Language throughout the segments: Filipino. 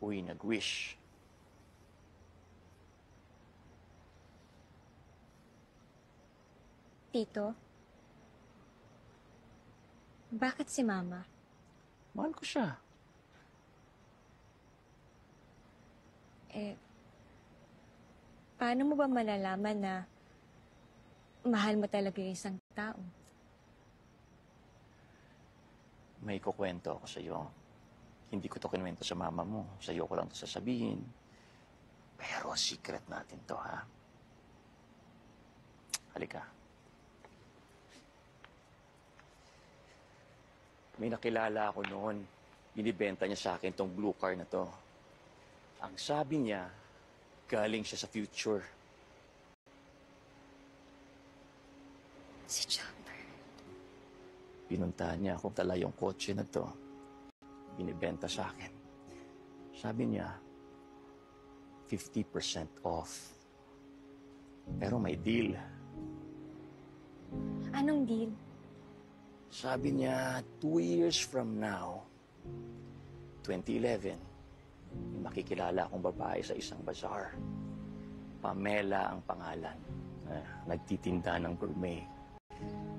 Uy, nag-wish. Tito, bakit si Mama? Mahal ko siya. Paano mo ba malalaman na mahal mo talaga yung isang tao? May kukwento ako sa'yo. Hindi ko to kinuwento sa mama mo. Sa'yo ko lang to sasabihin. Pero secret natin to, ha? Halika. May nakilala ako noon. Binibenta niya sa akin tong blue car na to. Ang sabi niya, galing siya sa future. Si Chopper. Pinuntahan niya kung tala yung kotse na to. Binibenta sa akin. Sabi niya, 50% off. Pero may deal. Anong deal? Sabi niya, 2 years from now, 2011, may makikilala akong babae sa isang bazaar. Pamela ang pangalan. Nagtitinda ng gourmet.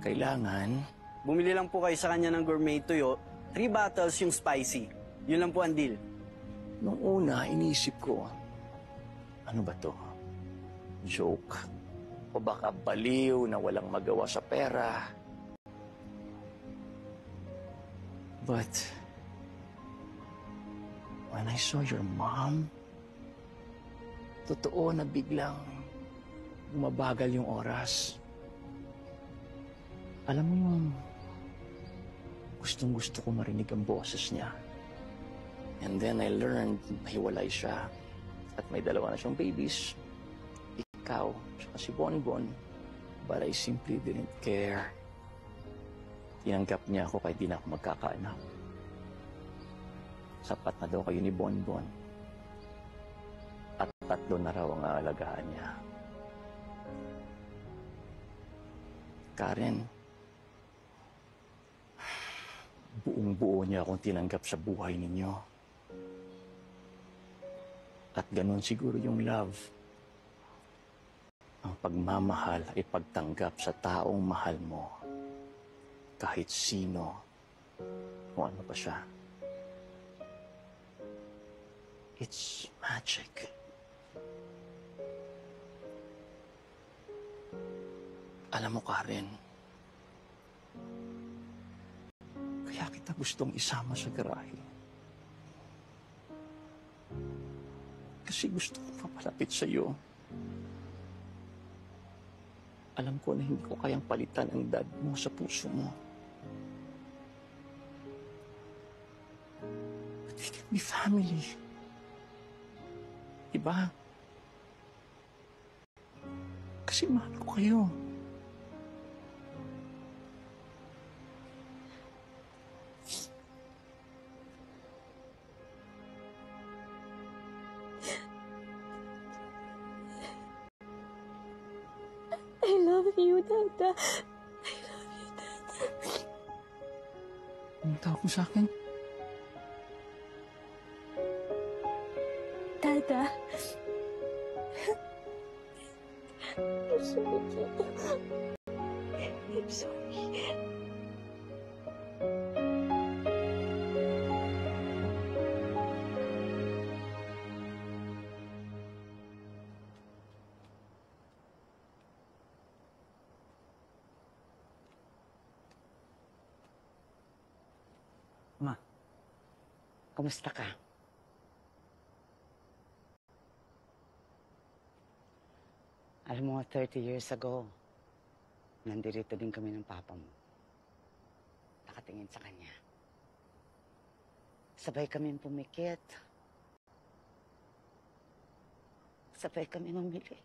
Kailangan... Bumili lang po kayo sa kanya ng gourmet tuyo, 3 bottles yung spicy. Yun lang po ang deal. Nung una, iniisip ko, ano ba to? Joke? O baka baliw na walang magawa sa pera? But, when I saw your mom, totoo na biglang bumabagal yung oras. Alam mo yung gustong-gusto ko marinig ang boses niya. And then I learned na hiwalay siya at may 2 na siyang babies. Ikaw, saka si Bonbon. But I simply didn't care. Tinanggap niya ako kahit di na ako magkakaanak. Sapat na daw kayo ni Bonbon. At 3 na raw ang aalagaan niya. Karen, buong-buo niya akong tinanggap sa buhay ninyo. At ganun siguro yung love. Ang pagmamahal ay pagtanggap sa taong mahal mo. Kahit sino o ano pa siya. It's magic. Alam mo, Karen, kaya kita gustong isama sa garahe. Kasi gusto kong mapalapit sa iyo. Alam ko na hindi ko kayang palitan ang dad mo sa puso mo. But we can be family. Diba? Kasi mahal ko kayo. I love you, Dada. I love you, Dada. Anong tawag mo sa akin? Dada. I'm sorry, Tito. I'm sorry. Ma, kumusta ka? Alam mo, 30 years ago, nandito din kami ng papa mo. Nakatingin sa kanya. Sabay kami pumikit. Sabay kami mamili.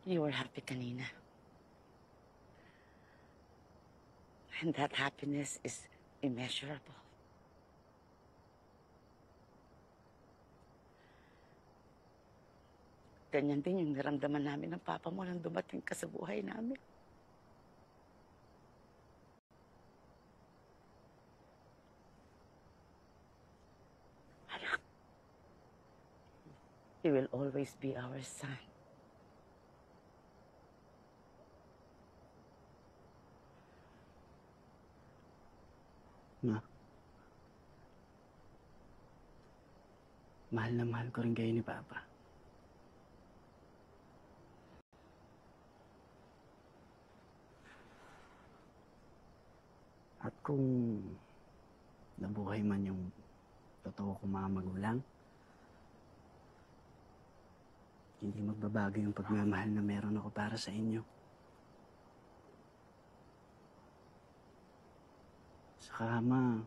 You were happy kanina. And that happiness is immeasurable. Ganyan din yung naramdaman namin ng papa mo nang dumating ka sa buhay namin. He will always be our son. Ma, mahal na mahal ko rin kayo ni Papa. At kung nabuhay man yung totoo kong mga magulang, hindi magbabago yung pagmamahal na meron ako para sa inyo. Saka, Ma,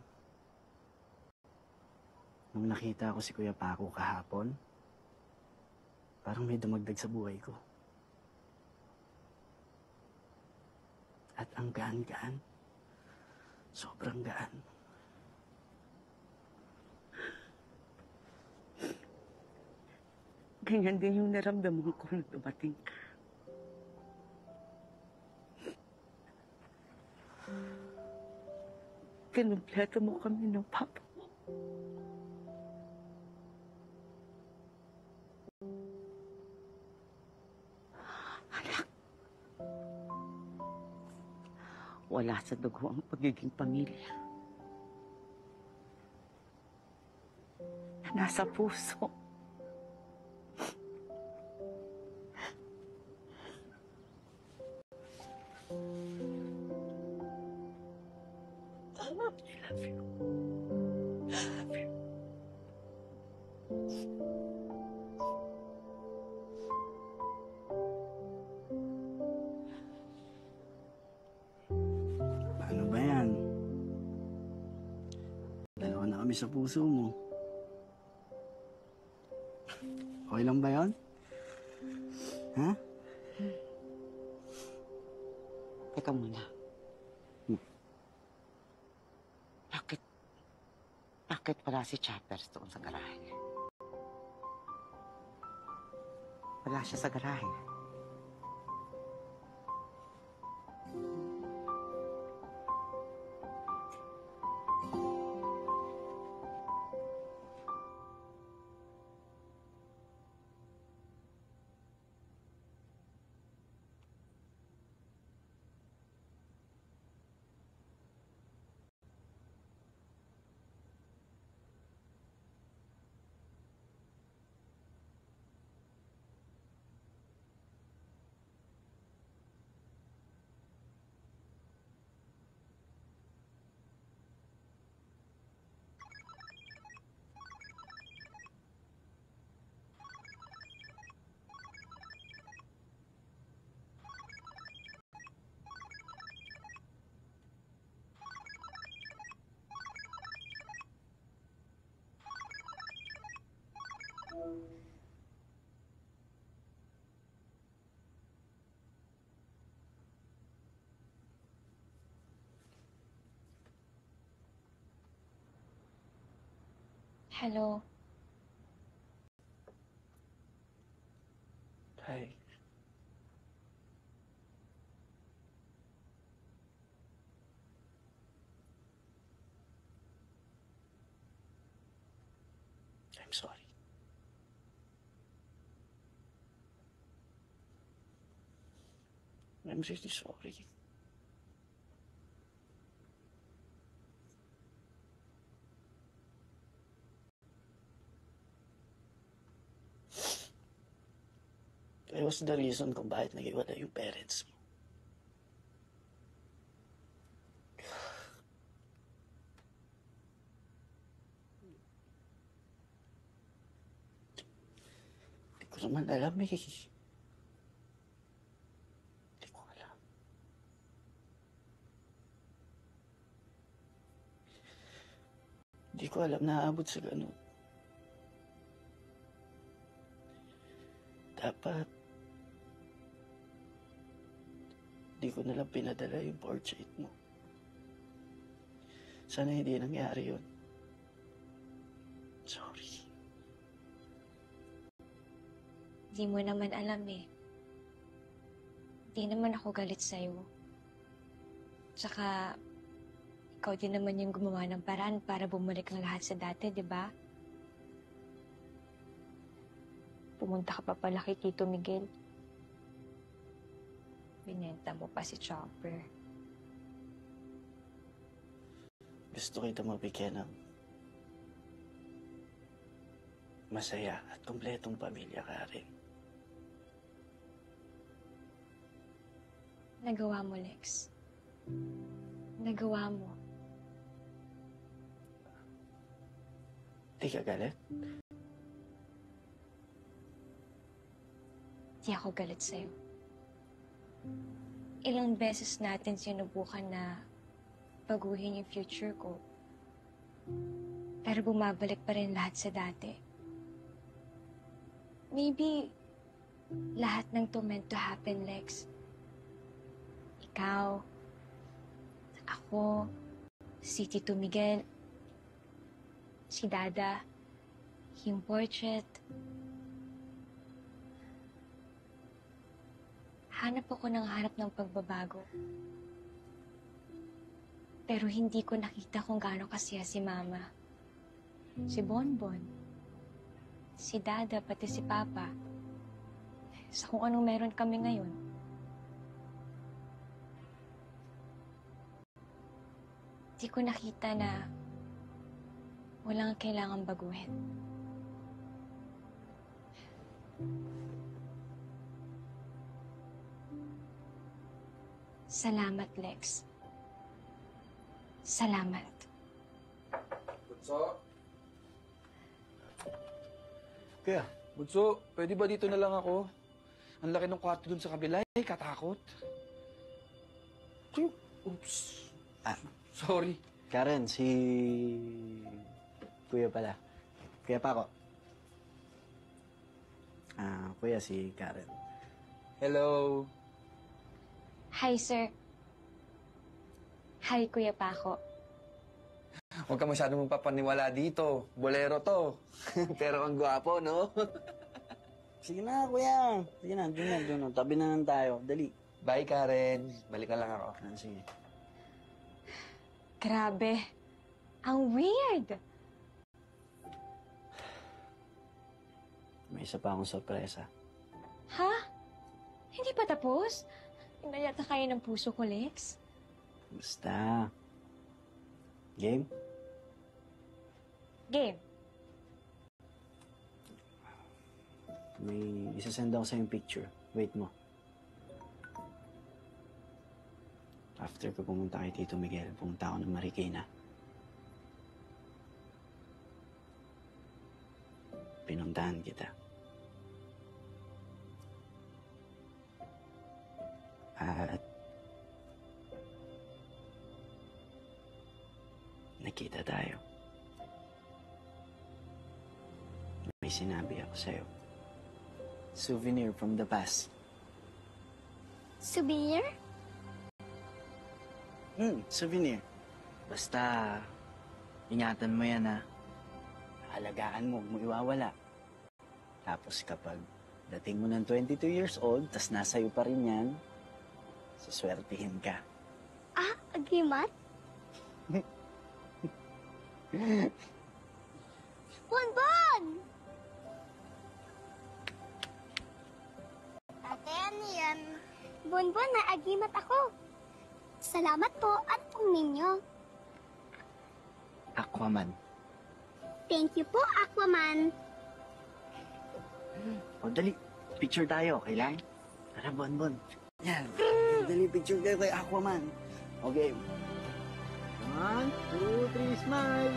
nung nakita ko si Kuya Paco kahapon, parang may dumagdag sa buhay ko. At ang gaan-gaan, sobrang gaan. Ganyan din yung naramdaman ko nung dumating ka. Kinumpleto mo kami ng papa mo. Anak, wala sa dugo ang pagiging pamilya. Nasa puso. I love you. Paano ba yan? Dalawa na kami sa puso mo. Okay lang ba yan? Ha? Teka muna. Bakit wala si Chappers doon sa garahe? Wala siya sa garahe. Hello. Hi. I'm sorry. I'm really sorry. I was the reason kung bakit nag-iwala yung parents mo. Hindi ko naman alam eh. Hindi ko alam. Hindi ko alam na aabot sa ganun. Dapat di ko nalang pinadala yung portrait mo. Sana hindi nangyari yun. Sorry. Hindi mo naman alam eh. Hindi naman ako galit sa'yo. Tsaka, ikaw din naman yung gumawa ng paraan para bumalik ang lahat sa dati, di ba? Pumunta ka pa pala kay Tito Miguel. Binenta mo pa si Chopper. Gusto kita mabigyan ng masaya at kumpletong pamilya, Karen. Nagawa mo, Lex. Nagawa mo. Di ka galit? Di ako galit sa'yo. Ilang beses natin sinubukan na baguhin yung future ko. Pero bumabalik pa rin lahat sa dati. Maybe, lahat ng to meant to happen, Lex. Ikaw, ako, si Tito Miguel, si Dada, yung portrait. Hanap ako ng hanap ng pagbabago. Pero hindi ko nakita kung gaano kasaya si Mama, si Bonbon, si Dada, pati si Papa, sa kung anong meron kami ngayon. Di ko nakita na walang kailangang baguhin. Salamat, Lex. Salamat. Bunso? Kuya, Bunso, pwede ba dito na lang ako? Ang laki ng kwarto dun sa kabila, katakot. Oops. Sorry. Karen, si Kuya pala. Kuya Paco. Kuya, si Karen. Hello. Hi, sir. Hi, Kuya Paco. Huwag ka masyadong magpapaniwala dito. Bolero to. Pero ang gwapo, no? Sige na, Kuya. Sige na, doon na. Tabi na lang tayo. Dali. Bye, Karen. Balik na lang ako. Sige. Grabe. Ang weird. May isa pa akong sorpresa. Ha? Hindi pa tapos? Inayat na kayo ng puso ko, Lex. Basta. Game? Game. May isasend ako sa yung picture. Wait mo. After ko pumunta kay Tito Miguel, pumunta ako ng Marikina. Pinuntahan kita. At nakita tayo. May sinabi ako sa'yo. Souvenir from the past. Souvenir? Souvenir. Basta, ingatan mo yan, ha. Alagaan mo, huwag mo iwawala. Tapos kapag dating mo ng 22 years old, tas nasa'yo pa rin yan, suswertihin ka. Ah, agimat? Bonbon! Ate, ano yan? Bonbon, naagimat ako. Salamat po. Ano pong ninyo? Aquaman. Thank you po, Aquaman. O, dali. Picture tayo, okay lang? Tara, Bonbon. Yan. Dali, picture kayo kay Aquaman. Okay. 1, 2, 3, smile.